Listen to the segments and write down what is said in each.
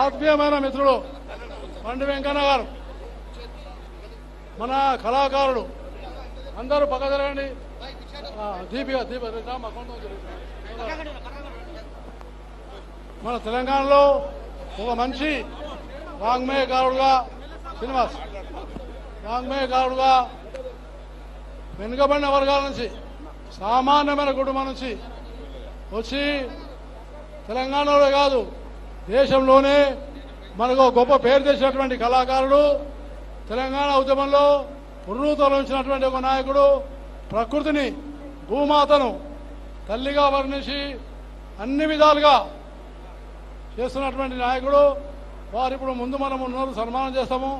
ఆత్మీయమైన మిత్రుడు పండి వెంకన్న గారు, మన కళాకారుడు, అందరూ పక్క జరగండి. మన తెలంగాణలో ఒక మంచి వాంగ్మయకారుడుగా శ్రీనివాస్, వాంగ్మయకారుడుగా వెనుకబడిన వర్గాల నుంచి, సామాన్యమైన కుటుంబం నుంచి వచ్చి తెలంగాణలో కాదు దేశంలోనే మనకు గొప్ప పేరు తెచ్చినటువంటి కళాకారుడు, తెలంగాణ ఉద్యమంలో పునరుద్ధరించినటువంటి ఒక నాయకుడు, ప్రకృతిని భూమాతను తల్లిగా వర్ణించి అన్ని విధాలుగా చేస్తున్నటువంటి నాయకుడు. వారు ఇప్పుడు ముందు మనం ఉన్నారు, సన్మానం చేస్తాము.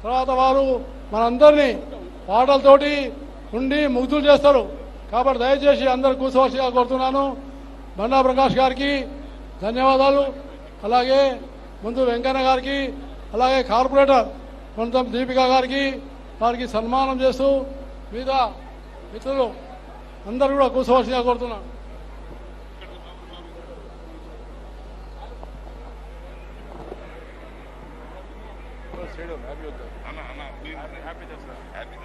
తర్వాత వారు మనందరినీ పాటలతోటి ఉండి ముగ్ధులు చేస్తారు. కాబట్టి దయచేసి అందరు కూర్చోవలసిగా కోరుతున్నాను. బండా ప్రకాష్ గారికి ధన్యవాదాలు. అలాగే ముందు వెంకన్న గారికి, అలాగే కార్పొరేటర్ కొంత దీపిక గారికి, వారికి సన్మానం చేస్తూ మిగతా మిత్రులు అందరూ కూడా కూర్చోవలసిగా కోరుతున్నాను. హ్యాపీ